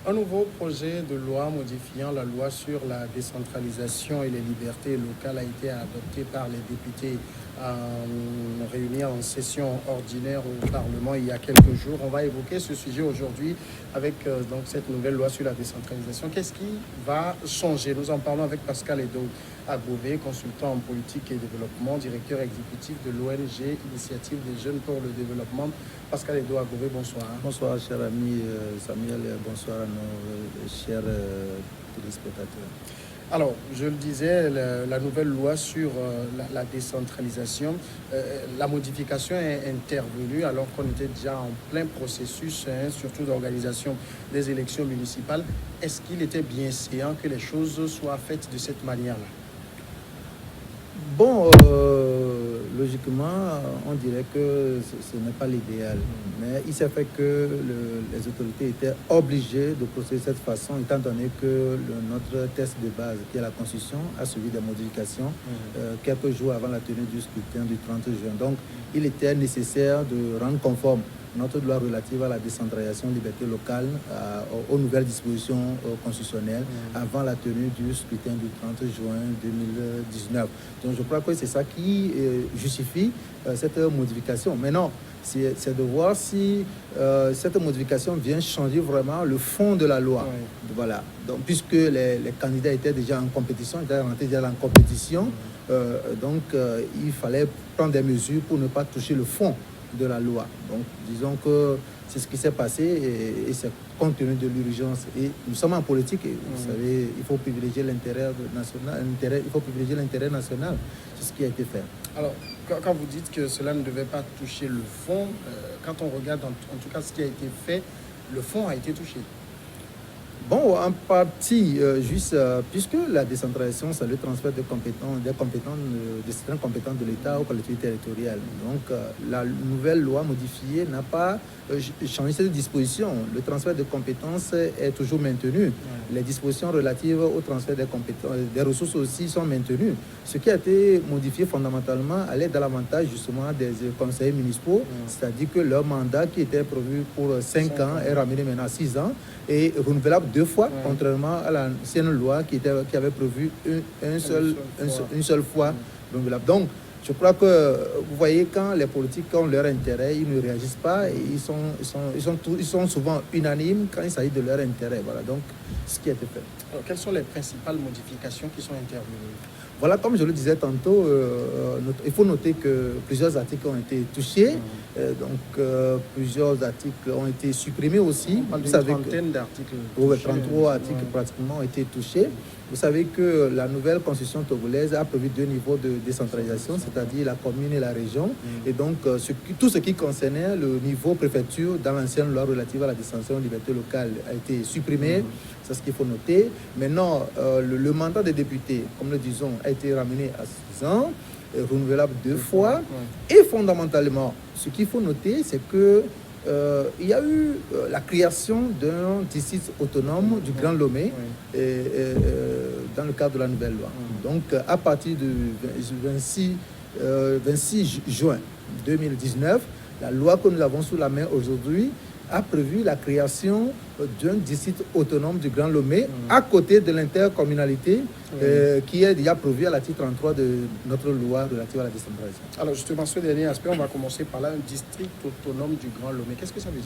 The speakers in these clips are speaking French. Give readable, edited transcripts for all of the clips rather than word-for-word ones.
Un nouveau projet de loi modifiant la loi sur la décentralisation et les libertés locales a été adopté par les députés réunis en session ordinaire au Parlement il y a quelques jours. On va évoquer ce sujet aujourd'hui avec donc cette nouvelle loi sur la décentralisation. Qu'est-ce qui va changer? Nous en parlons avec Pascal Edo Agové, consultant en politique et développement, directeur exécutif de l'ONG Initiative des Jeunes pour le Développement. Pascal Edo Agové, bonsoir. Bonsoir, cher ami Samuel, et bonsoir à nos chers téléspectateurs. Alors, je le disais, la nouvelle loi sur la décentralisation, la modification est intervenue alors qu'on était déjà en plein processus, surtout d'organisation des élections municipales. Est-ce qu'il était bien séant que les choses soient faites de cette manière-là? Bon, logiquement, on dirait que ce n'est pas l'idéal. Mais il s'est fait que les autorités étaient obligées de procéder de cette façon, étant donné que notre texte de base, qui est la Constitution, a suivi des modifications quelques jours avant la tenue du scrutin du 30 juin. Donc, il était nécessaire de rendre conforme notre loi relative à la décentralisation, liberté locale, aux nouvelles dispositions constitutionnelles avant la tenue du scrutin du 30 juin 2019. Donc je crois que c'est ça qui justifie cette modification. Maintenant, c'est de voir si cette modification vient changer vraiment le fond de la loi. Oui. Voilà. Donc, puisque les candidats étaient déjà en compétition, étaient rentrés déjà en compétition, il fallait prendre des mesures pour ne pas toucher le fond de la loi. Donc, disons que c'est ce qui s'est passé et c'est compte tenu de l'urgence. Et nous sommes en politique et vous savez, il faut privilégier l'intérêt national. C'est ce qui a été fait. Alors, quand vous dites que cela ne devait pas toucher le fond, quand on regarde en tout cas ce qui a été fait, le fond a été touché. Bon, en partie, puisque la décentralisation, c'est le transfert de certaines compétences de l'État aux collectivités territoriales. Donc, la nouvelle loi modifiée n'a pas changé cette disposition. Le transfert de compétences est toujours maintenu. Ouais. Les dispositions relatives au transfert des compétences, des ressources aussi sont maintenues. Ce qui a été modifié fondamentalement allait dans l'avantage justement des conseillers municipaux, c'est-à-dire que leur mandat qui était prévu pour 5 ans est ramené maintenant à 6 ans et renouvelable 2 fois, contrairement à l'ancienne loi qui avait prévu une seule fois renouvelable. Donc, je crois que, vous voyez, quand les politiques ont leur intérêt, ils ne réagissent pas et ils sont souvent unanimes quand il s'agit de leur intérêt. Voilà, donc, ce qui a été fait. Alors, quelles sont les principales modifications qui sont intervenues? Voilà, comme je le disais tantôt, il faut noter que plusieurs articles ont été touchés. Plusieurs articles ont été supprimés aussi. Vous savez, une trentaine d'articles. 33 articles pratiquement ont été touchés. Vous savez que la nouvelle constitution togolaise a prévu 2 niveaux de décentralisation, c'est-à-dire la commune et la région. Et donc, tout ce qui concernait le niveau préfecture dans l'ancienne loi relative à la décentralisation et liberté locale a été supprimé. C'est ce qu'il faut noter. Maintenant, le mandat des députés, comme le disons, a été ramené à 6 ans, renouvelable 2 fois. Et fondamentalement, ce qu'il faut noter, c'est que il y a eu la création d'un district autonome du Grand Lomé dans le cadre de la nouvelle loi. Donc, à partir du 26 juin 2019, la loi que nous avons sous la main aujourd'hui a prévu la création d'un district autonome du Grand Lomé à côté de l'intercommunalité qui est déjà prévu à l'article 33 de notre loi relative à la décentralisation. Alors justement, ce dernier aspect, on va commencer par là, un district autonome du Grand Lomé. Qu'est-ce que ça veut dire?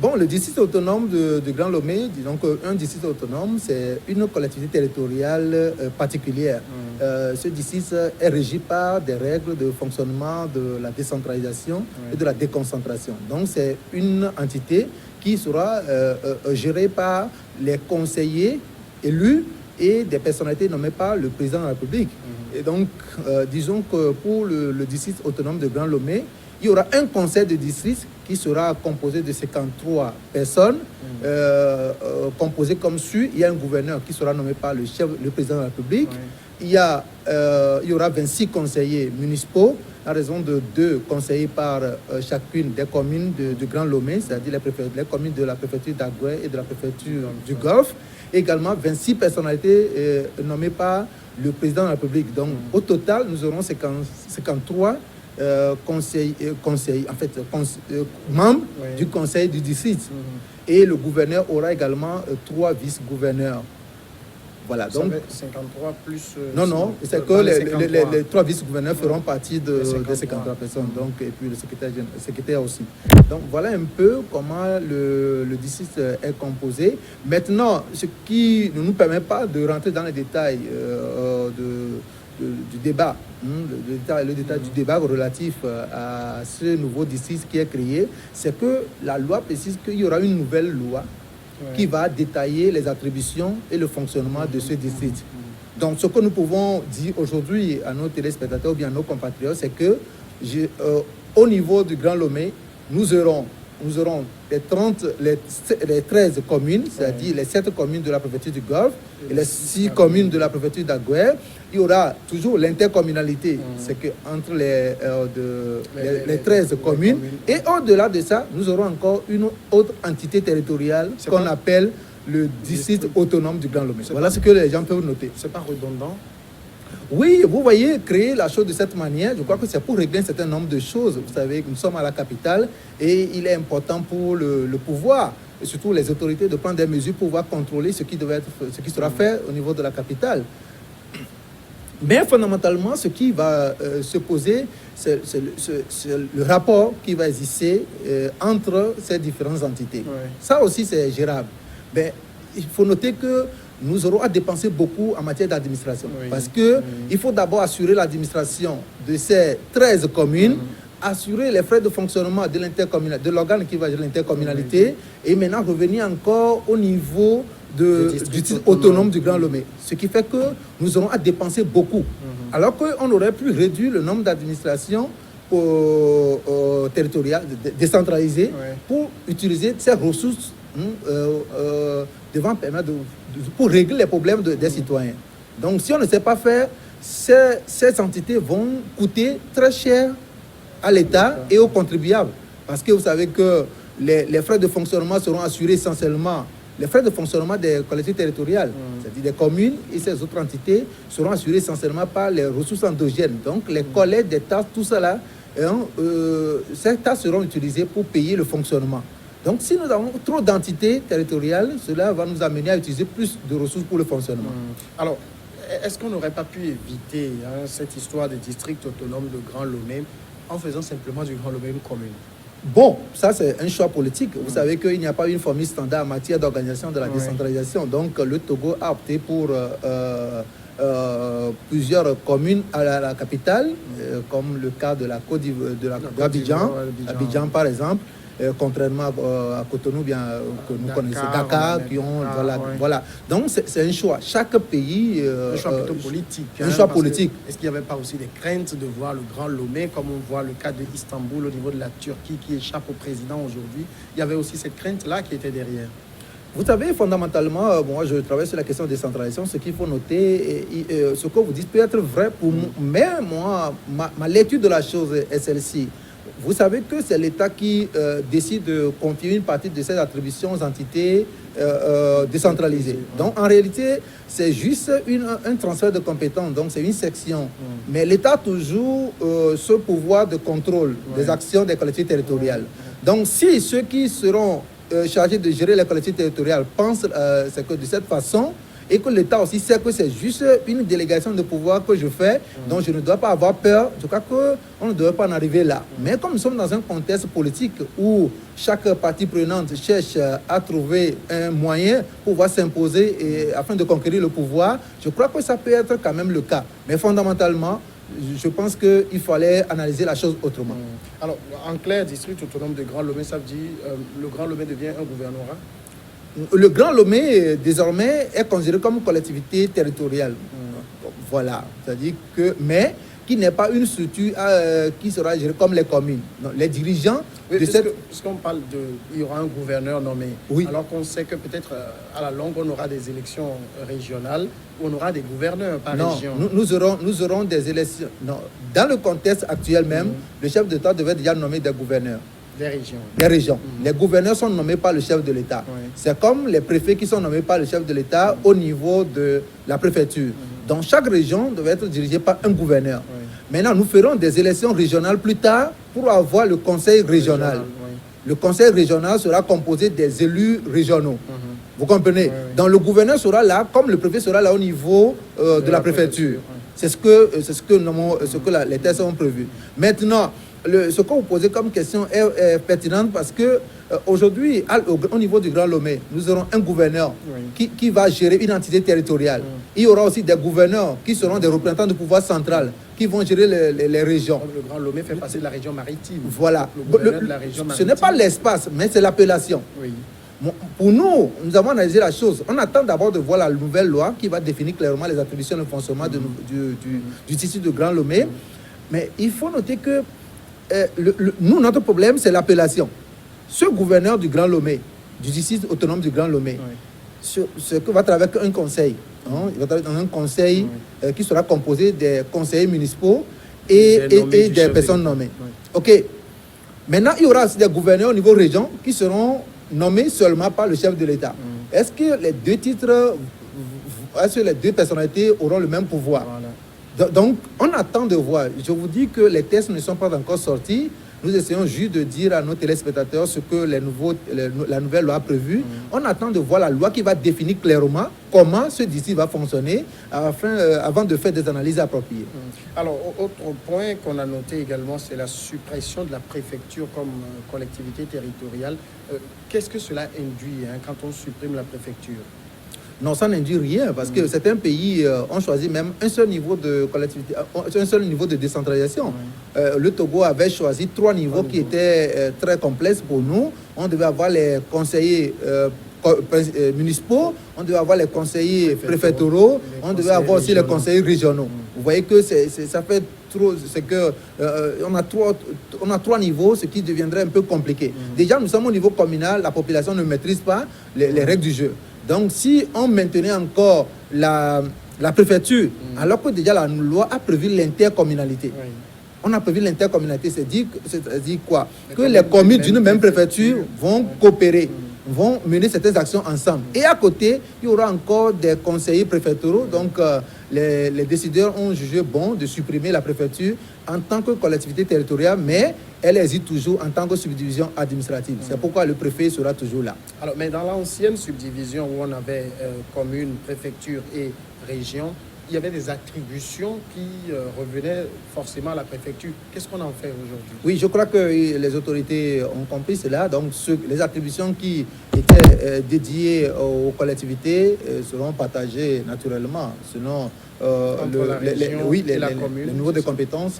Bon, le district autonome du Grand Lomé, disons qu'un district autonome, c'est une collectivité territoriale particulière. Ce district est régi par des règles de fonctionnement de la décentralisation et de la déconcentration. Donc, c'est une entité qui sera gérée par les conseillers élus et des personnalités nommées par le président de la République. Et donc, disons que pour le district autonome de Grand Lomé, il y aura un conseil de district qui sera composé de 53 personnes, composé comme suit. Il y a un gouverneur qui sera nommé par le président de la République. Il y aura 26 conseillers municipaux, à raison de 2 conseillers par chacune des communes du Grand Lomé, c'est-à-dire les communes de la préfecture d'Agué et de la préfecture du Golfe. Également 26 personnalités nommées par le président de la République. Donc, au total, nous aurons 53 membres du conseil du district. Et le gouverneur aura également 3 vice-gouverneurs. Voilà, donc 53 plus... non, c'est que les 3 vice-gouverneurs feront partie de 53 personnes, donc, et puis le secrétaire aussi. Donc voilà un peu comment le district est composé. Maintenant, ce qui ne nous permet pas de rentrer dans les détails du débat, le détail du débat relatif à ce nouveau district qui est créé, c'est que la loi précise qu'il y aura une nouvelle loi qui va détailler les attributions et le fonctionnement de ce district. Donc, ce que nous pouvons dire aujourd'hui à nos téléspectateurs ou bien à nos compatriotes, c'est que au niveau du Grand Lomé, nous aurons les 13 communes, c'est-à-dire les 7 communes de la préfecture du Golfe et les 6 communes de la préfecture d'Aguer. Il y aura toujours l'intercommunalité, c'est qu'entre les 13 communes. Et au-delà de ça, nous aurons encore une autre entité territoriale qu'on appelle le district autonome du Grand Lomé. Voilà ce que les gens peuvent noter. C'est pas redondant? Oui, vous voyez, créer la chose de cette manière, je crois que c'est pour régler un certain nombre de choses. Vous savez, nous sommes à la capitale et il est important pour le pouvoir, et surtout les autorités, de prendre des mesures pour pouvoir contrôler ce qui sera fait au niveau de la capitale. Mais fondamentalement, ce qui va se poser, c'est le rapport qui va exister entre ces différentes entités. Ça aussi, c'est gérable. Mais il faut noter que nous aurons à dépenser beaucoup en matière d'administration. Parce qu'il faut d'abord assurer l'administration de ces 13 communes, assurer les frais de fonctionnement de l'organe qui va gérer l'intercommunalité, et maintenant revenir encore au niveau du district autonome du Grand Lomé. Ce qui fait que nous aurons à dépenser beaucoup. Alors qu'on aurait pu réduire le nombre d'administrations territoriales, décentralisées, pour utiliser ces ressources devant permettre pour régler les problèmes des citoyens. Donc, si on ne sait pas faire, ces entités vont coûter très cher à l'État et aux contribuables. Parce que vous savez que les frais de fonctionnement seront assurés essentiellement, les frais de fonctionnement des collectivités territoriales, c'est-à-dire des communes et ces autres entités, seront assurés essentiellement par les ressources endogènes. Donc, les collectes des taxes, tout ça là, ces taxes seront utilisées pour payer le fonctionnement. Donc, si nous avons trop d'entités territoriales, cela va nous amener à utiliser plus de ressources pour le fonctionnement. Alors, est-ce qu'on n'aurait pas pu éviter cette histoire de district autonome de Grand Lomé en faisant simplement du Grand Lomé une commune? Bon, ça c'est un choix politique. Vous savez qu'il n'y a pas une formule standard en matière d'organisation de la décentralisation. Donc, le Togo a opté pour plusieurs communes à la capitale, comme le cas de Abidjan par exemple. Contrairement à Cotonou, bien que nous connaissons, Dakar, qui ont voilà. Donc c'est un choix. Chaque pays un choix plutôt politique. Un choix politique. Est-ce qu'il n'y avait pas aussi des craintes de voir le Grand Lomé, comme on voit le cas d'Istanbul au niveau de la Turquie qui échappe au président aujourd'hui? Il y avait aussi cette crainte-là qui était derrière. Vous savez, fondamentalement, moi je travaille sur la question de décentralisation. Ce qu'il faut noter, ce que vous dites peut être vrai pour moi, mais moi, ma lecture de la chose est celle-ci. Vous savez que c'est l'État qui décide de confier une partie de ses attributions aux entités décentralisées. Donc, en réalité, c'est juste un transfert de compétences. Donc, c'est une section. Mais l'État a toujours ce pouvoir de contrôle des actions des collectivités territoriales. Donc, si ceux qui seront chargés de gérer les collectivités territoriales pensent c'est que de cette façon, et que l'État aussi sait que c'est juste une délégation de pouvoir que je fais, donc je ne dois pas avoir peur. Je crois qu'on ne devrait pas en arriver là. Mais comme nous sommes dans un contexte politique où chaque partie prenante cherche à trouver un moyen pour pouvoir s'imposer afin de conquérir le pouvoir, je crois que ça peut être quand même le cas. Mais fondamentalement, je pense qu'il fallait analyser la chose autrement. Alors, en clair, district autonome de Grand Lomé, ça veut dire le Grand Lomé devient un gouvernorat? Le Grand Lomé, désormais, est considéré comme collectivité territoriale. Voilà. C'est-à-dire que, mais qui n'est pas une structure qui sera gérée comme les communes. Non, les dirigeants de cette... Puisqu'on parle il y aura un gouverneur nommé, alors qu'on sait que peut-être à la longue, on aura des élections régionales, où on aura des gouverneurs par région. Nous aurons des élections. Non. Dans le contexte actuel même, le chef d'État devait déjà nommer des gouverneurs. Des régions. Des régions. Les gouverneurs sont nommés par le chef de l'État. C'est comme les préfets qui sont nommés par le chef de l'État au niveau de la préfecture. Donc chaque région devait être dirigée par un gouverneur. Maintenant, nous ferons des élections régionales plus tard pour avoir le conseil régional. Oui. Le conseil régional sera composé des élus régionaux. Vous comprenez? Oui, oui. Donc le gouverneur sera là, comme le préfet sera là au niveau de la préfecture. Oui. C'est ce que les textes ont prévu. Maintenant, ce que vous posez comme question est pertinente parce que aujourd'hui, au niveau du Grand Lomé, nous aurons un gouverneur qui va gérer une entité territoriale. Il y aura aussi des gouverneurs qui seront des représentants du pouvoir central, qui vont gérer les régions. Le Grand Lomé fait partie de la région maritime. Voilà. Le gouverneur de la région maritime. Ce n'est pas l'espace, mais c'est l'appellation. Oui. Pour nous, nous avons analysé la chose. On attend d'abord de voir la nouvelle loi qui va définir clairement les attributions de fonctionnement du tissu de Grand Lomé. Mais il faut noter que nous, notre problème, c'est l'appellation. Ce gouverneur du Grand Lomé, du district autonome du Grand Lomé, ce que va travailler avec un conseil. Il va travailler dans un conseil qui sera composé des conseillers municipaux et des personnes nommées. OK. Maintenant, il y aura aussi des gouverneurs au niveau région qui seront nommés seulement par le chef de l'État. Est-ce que les deux titres, est-ce que les deux personnalités auront le même pouvoir? Voilà. Donc, on attend de voir. Je vous dis que les tests ne sont pas encore sortis. Nous essayons juste de dire à nos téléspectateurs ce que la nouvelle loi a prévu. On attend de voir la loi qui va définir clairement comment ce district va fonctionner avant de faire des analyses appropriées. Alors, autre point qu'on a noté également, c'est la suppression de la préfecture comme collectivité territoriale. Qu'est-ce que cela induit quand on supprime la préfecture? Non, ça n'induit rien parce que certains pays ont choisi même un seul niveau de collectivité, un seul niveau de décentralisation. Le Togo avait choisi 3 niveaux qui étaient très complexes pour nous. On devait avoir les conseillers municipaux, on devait avoir les conseillers préfectoraux, on devait avoir aussi les conseillers régionaux. Vous voyez que ça fait trop, c'est que on a 3 niveaux, ce qui deviendrait un peu compliqué. Déjà, nous sommes au niveau communal, la population ne maîtrise pas les règles du jeu. Donc, si on maintenait encore la préfecture, alors que déjà la loi a prévu l'intercommunalité. On a prévu l'intercommunalité, c'est-à-dire quoi? Que les communes d'une même préfecture vont coopérer, vont mener certaines actions ensemble. Et à côté, il y aura encore des conseillers préfectoraux. Donc, les décideurs ont jugé bon de supprimer la préfecture en tant que collectivité territoriale, mais elle hésite toujours en tant que subdivision administrative. C'est pourquoi le préfet sera toujours là. Alors, mais dans l'ancienne subdivision où on avait commune, préfecture et région, il y avait des attributions qui revenaient forcément à la préfecture. Qu'est-ce qu'on en fait aujourd'hui? Oui, je crois que les autorités ont compris cela. Donc, les attributions qui étaient dédiées aux collectivités seront partagées naturellement. Sinon, les niveaux de compétences,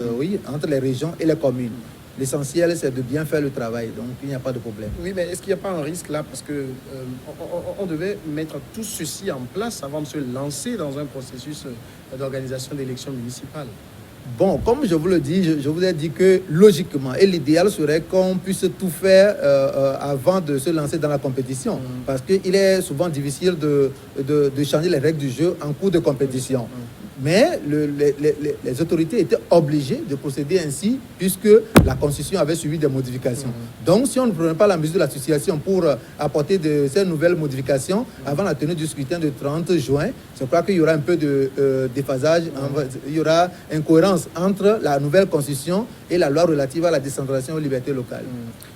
entre les régions et les communes. L'essentiel, c'est de bien faire le travail, donc il n'y a pas de problème. Oui, mais est-ce qu'il n'y a pas un risque là? Parce que on devait mettre tout ceci en place avant de se lancer dans un processus d'organisation d'élections municipales. Bon, comme je vous le dis, je vous ai dit que logiquement, et l'idéal serait qu'on puisse tout faire avant de se lancer dans la compétition. Parce qu'il est souvent difficile de changer les règles du jeu en cours de compétition. Mais les autorités étaient obligées de procéder ainsi puisque la Constitution avait suivi des modifications. Donc, si on ne prenait pas la mesure de la situation pour apporter ces nouvelles modifications avant la tenue du scrutin de 30 juin, je crois qu'il y aura un peu de déphasage, il y aura incohérence entre la nouvelle Constitution et la loi relative à la décentralisation et aux libertés locales.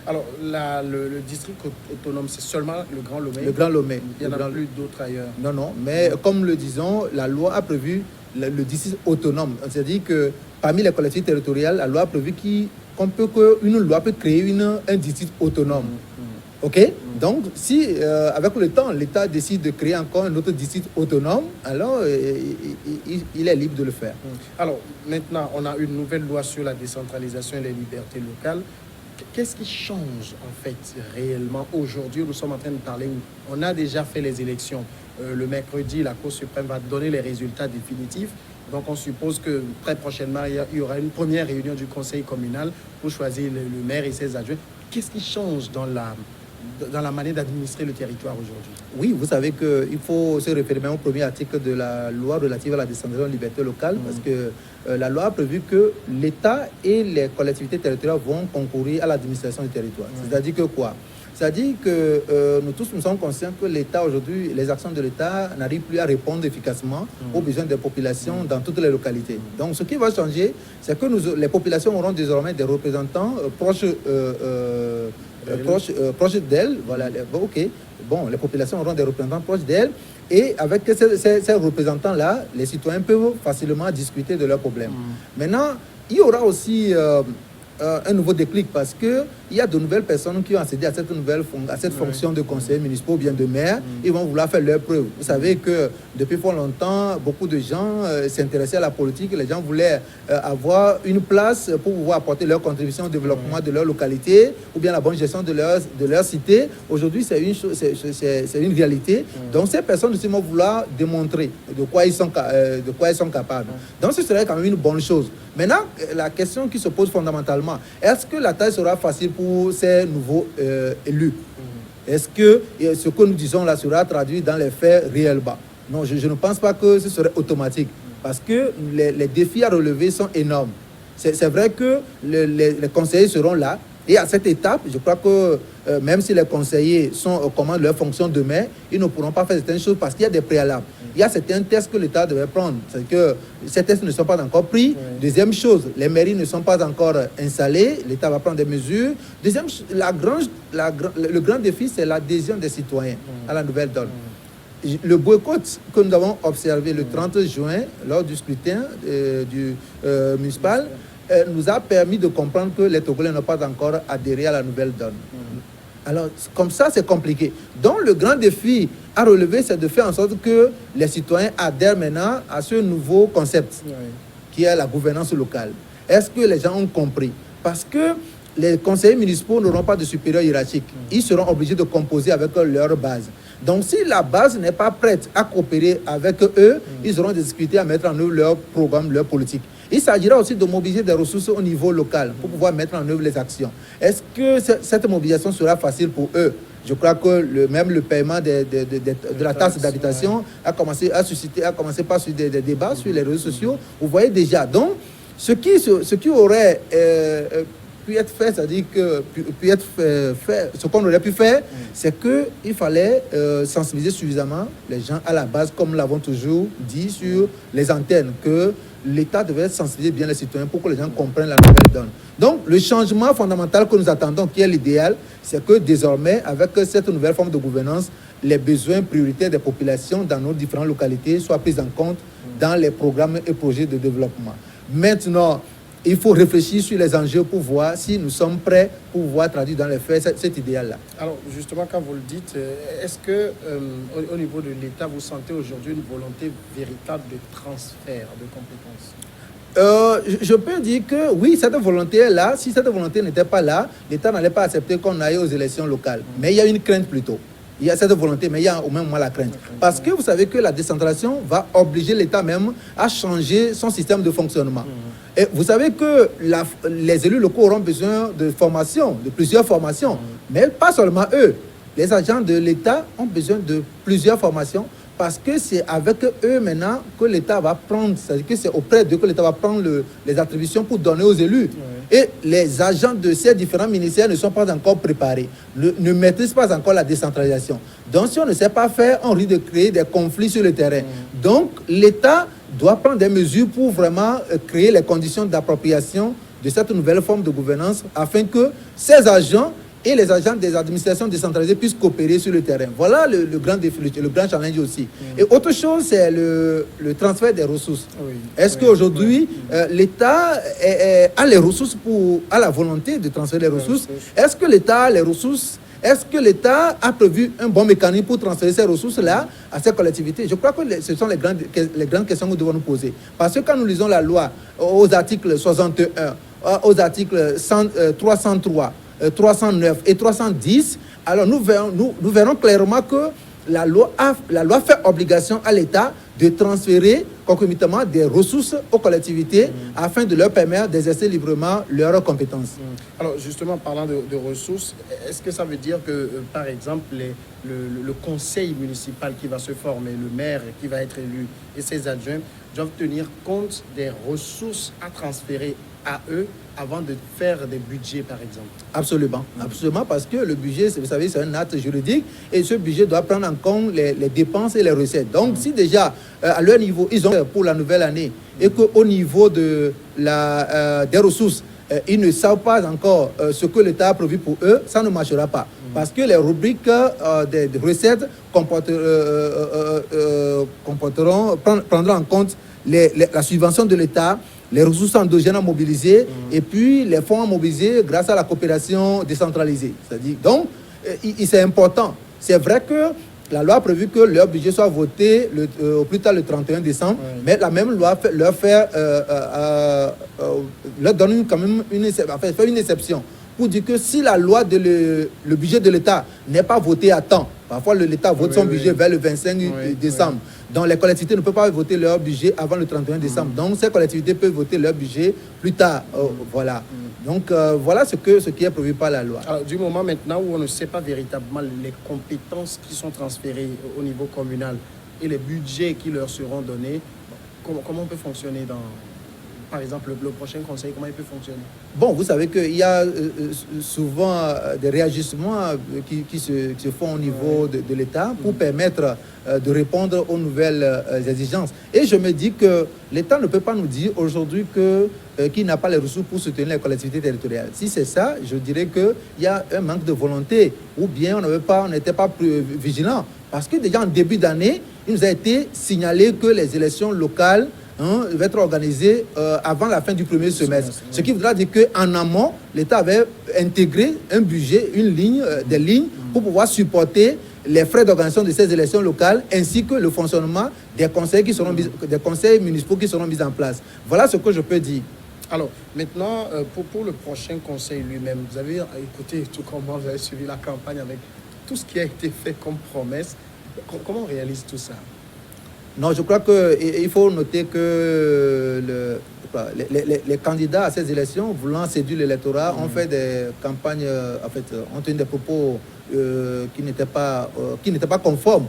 Alors, le district autonome, c'est seulement le Grand Lomé? Le Grand Lomé. Il n'y en a plus d'autres ailleurs? Non, non, mais comme le disons, la loi a prévu le district autonome. C'est-à-dire que parmi les collectivités territoriales, la loi a prévu qu'une loi peut créer un district autonome. OK? Donc, si avec le temps, l'État décide de créer encore un autre district autonome, alors il est libre de le faire. Alors, maintenant, on a une nouvelle loi sur la décentralisation et les libertés locales. Qu'est-ce qui change, en fait, réellement aujourd'hui? Nous sommes en train de parler où on a déjà fait les élections. Le mercredi, la Cour suprême va donner les résultats définitifs. Donc, on suppose que très prochainement, il y aura une première réunion du conseil communal pour choisir le maire et ses adjoints. Qu'est-ce qui change dans la manière d'administrer le territoire aujourd'hui? Oui, vous savez qu'il faut se référer même au premier article de la loi relative à la décentralisation et liberté locale, parce que la loi a prévu que l'État et les collectivités territoriales vont concourir à l'administration du territoire. C'est-à-dire que quoi? C'est-à-dire que nous tous nous sommes conscients que l'État aujourd'hui, les actions de l'État n'arrivent plus à répondre efficacement aux besoins des populations dans toutes les localités. Donc ce qui va changer, c'est que les populations auront désormais des représentants proches d'elles. Voilà, ok. Bon, les populations auront des représentants proches d'elles. Et avec ces représentants-là, les citoyens peuvent facilement discuter de leurs problèmes. Maintenant, il y aura aussi un nouveau déclic parce qu'il y a de nouvelles personnes qui ont accédé à cette fonction de conseiller municipal ou bien de maire. Ils vont vouloir faire leurs preuves. Vous savez que depuis fort longtemps, beaucoup de gens s'intéressaient à la politique. Les gens voulaient avoir une place pour pouvoir apporter leur contribution au développement de leur localité ou bien la bonne gestion de leur cité. Aujourd'hui, c'est une réalité. Donc, ces personnes aussi vont vouloir démontrer de quoi ils sont capables. Donc, ce serait quand même une bonne chose. Maintenant, la question qui se pose fondamentalement, est-ce que la tâche sera facile pour ces nouveaux élus? Est-ce que ce que nous disons là sera traduit dans les faits réellement? Non, je ne pense pas que ce serait automatique parce que les défis à relever sont énormes. C'est vrai que les conseillers seront là. Et à cette étape, je crois que même si les conseillers commandent leur fonction demain, ils ne pourront pas faire certaines choses parce qu'il y a des préalables. Il y a certains tests que l'État devait prendre. C'est que ces tests ne sont pas encore pris. Deuxième chose, les mairies ne sont pas encore installées. L'État va prendre des mesures. Deuxième, le grand défi, c'est l'adhésion des citoyens à la nouvelle donne. Le boycott que nous avons observé le 30 juin lors du scrutin municipal nous a permis de comprendre que les Togolais n'ont pas encore adhéré à la nouvelle donne. Alors, comme ça, c'est compliqué. Donc, le grand défi à relever, c'est de faire en sorte que les citoyens adhèrent maintenant à ce nouveau concept qui est la gouvernance locale. Est-ce que les gens ont compris? Parce que les conseillers municipaux n'auront pas de supérieur hiérarchique. Ils seront obligés de composer avec leur base. Donc, si la base n'est pas prête à coopérer avec eux, ils auront des difficultés à mettre en œuvre leur programme, leur politique. Il s'agira aussi de mobiliser des ressources au niveau local pour pouvoir mettre en œuvre les actions. Est-ce que cette mobilisation sera facile pour eux? Je crois que même le paiement de la taxe d'habitation a commencé par des débats sur les réseaux sociaux. Vous voyez déjà. Donc, ce qui aurait pu être fait, c'est-à-dire que ce qu'on aurait pu faire, c'est qu'il fallait sensibiliser suffisamment les gens à la base, comme nous l'avons toujours dit sur les antennes, que l'État devait sensibiliser bien les citoyens pour que les gens comprennent la nouvelle donne. Donc, le changement fondamental que nous attendons, qui est l'idéal, c'est que désormais, avec cette nouvelle forme de gouvernance, les besoins prioritaires des populations dans nos différentes localités soient pris en compte dans les programmes et projets de développement. Maintenant, il faut réfléchir sur les enjeux pour voir si nous sommes prêts pour pouvoir traduire dans les faits cet idéal-là. Alors, justement, quand vous le dites, est-ce que au niveau de l'État, vous sentez aujourd'hui une volonté véritable de transfert de compétences? Je peux dire que oui, cette volonté est là. Si cette volonté n'était pas là, l'État n'allait pas accepter qu'on aille aux élections locales. Mais il y a une crainte plutôt. Il y a cette volonté, mais il y a au même moment la crainte. Parce que vous savez que la décentralisation va obliger l'État même à changer son système de fonctionnement. Et vous savez que les élus locaux auront besoin de formation, de plusieurs formations. Mais pas seulement eux. Les agents de l'État ont besoin de plusieurs formations parce que c'est avec eux maintenant que l'État va prendre, c'est-à-dire que c'est auprès d'eux que l'État va prendre les attributions pour donner aux élus. Et les agents de ces différents ministères ne sont pas encore préparés, ne maîtrisent pas encore la décentralisation. Donc, si on ne sait pas faire, on risque de créer des conflits sur le terrain. Donc, l'État doit prendre des mesures pour vraiment créer les conditions d'appropriation de cette nouvelle forme de gouvernance afin que ces agents et les agents des administrations décentralisées puissent coopérer sur le terrain. Voilà le grand défi, le grand challenge aussi. Et autre chose, c'est le transfert des ressources. Est-ce qu'aujourd'hui, l'État a les ressources a la volonté de transférer les ressources? Est-ce que l'État a les ressources? Est-ce que l'État a prévu un bon mécanisme pour transférer ces ressources-là à ces collectivités? Je crois que ce sont les grandes questions que nous devons nous poser. Parce que quand nous lisons la loi aux articles 61, aux articles 303, 309 et 310, alors nous verrons clairement que la loi fait obligation à l'État de transférer concomitamment des ressources aux collectivités afin de leur permettre d'exercer librement leurs compétences. Alors justement, parlant de ressources, est-ce que ça veut dire que, par exemple, le conseil municipal qui va se former, le maire qui va être élu et ses adjoints doivent tenir compte des ressources à transférer à eux avant de faire des budgets, par exemple? Absolument, absolument, parce que le budget, vous savez, c'est un acte juridique et ce budget doit prendre en compte les dépenses et les recettes. Donc, si déjà, à leur niveau, ils ont pour la nouvelle année et qu'au niveau de des ressources, ils ne savent pas encore ce que l'État a prévu pour eux, ça ne marchera pas. Parce que les rubriques des recettes prendront en compte la subvention de l'État, les ressources endogènes à mobiliser et puis les fonds à mobiliser grâce à la coopération décentralisée. C'est-à-dire, donc, c'est important. C'est vrai que la loi a prévu que leur budget soit voté au plus tard le 31 décembre, mais la même loi leur donne quand même une exception pour dire que si la loi le budget de l'État n'est pas voté à temps, parfois l'État vote son budget vers le 25 décembre, donc les collectivités ne peuvent pas voter leur budget avant le 31 décembre, donc ces collectivités peuvent voter leur budget plus tard. Voilà. Donc voilà ce qui est prévu par la loi. Alors, du moment maintenant où on ne sait pas véritablement les compétences qui sont transférées au niveau communal et les budgets qui leur seront donnés, comment on peut fonctionner par exemple, le prochain conseil, comment il peut fonctionner? Bon, vous savez qu'il y a souvent des réajustements qui se font au niveau de l'État pour permettre de répondre aux nouvelles exigences. Et je me dis que l'État ne peut pas nous dire aujourd'hui qu'il n'a pas les ressources pour soutenir les collectivités territoriales. Si c'est ça, je dirais qu'il y a un manque de volonté ou bien on n'était pas plus vigilant. Parce que déjà en début d'année, il nous a été signalé que les élections locales va être organisé avant la fin du premier semestre. Ce qui voudra dire qu'en amont, l'État avait intégré un budget, des lignes pour pouvoir supporter les frais d'organisation de ces élections locales ainsi que le fonctionnement des conseils municipaux qui seront mis en place. Voilà ce que je peux dire. Alors, maintenant, pour le prochain conseil lui-même, vous avez écouté tout comment vous avez suivi la campagne avec tout ce qui a été fait comme promesse. Comment on réalise tout ça? Non, je crois qu'il faut noter que les candidats à ces élections, voulant séduire l'électorat, ont fait des campagnes, ont tenu des propos qui n'étaient pas conformes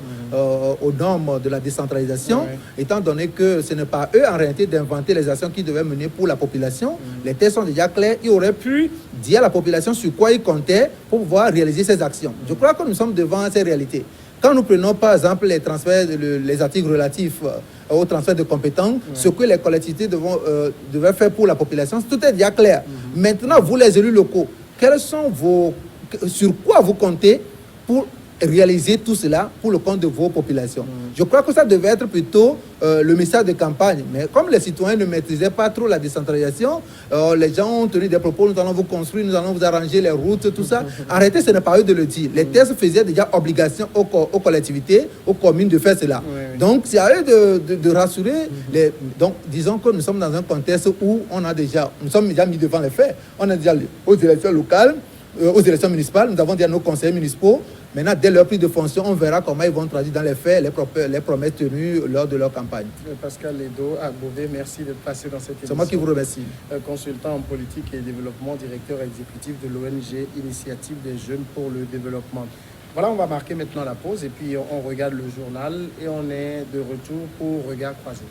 aux normes de la décentralisation, étant donné que ce n'est pas eux en réalité d'inventer les actions qu'ils devaient mener pour la population. Les textes sont déjà clairs, ils auraient pu dire à la population sur quoi ils comptaient pour pouvoir réaliser ces actions. Je crois que nous sommes devant ces réalités. Quand nous prenons par exemple les transferts, les articles relatifs au transfert de compétences, ce que les collectivités devaient faire pour la population, tout est déjà clair. Maintenant, vous les élus locaux, sur quoi vous comptez pour réaliser tout cela pour le compte de vos populations? Je crois que ça devait être plutôt le message de campagne. Mais comme les citoyens ne maîtrisaient pas trop la décentralisation, les gens ont tenu des propos, nous allons vous construire, nous allons vous arranger les routes, tout ça. En réalité, ce n'est pas eux de le dire. Les textes faisaient déjà obligation aux collectivités, aux communes de faire cela. Donc, c'est à eux de rassurer. Donc, disons que nous sommes dans un contexte où nous sommes déjà mis devant les faits. On a déjà aux élections locales, aux élections municipales, nous avons déjà nos conseillers municipaux. Maintenant, dès leur prise de fonction, on verra comment ils vont traduire dans les faits les promesses tenues lors de leur campagne. Pascal Ledo à Beauvais, merci d'être passé dans cette émission. C'est moi qui vous remercie. Consultant en politique et développement, directeur exécutif de l'ONG Initiative des Jeunes pour le Développement. Voilà, on va marquer maintenant la pause et puis on regarde le journal et on est de retour pour Regard Croisé.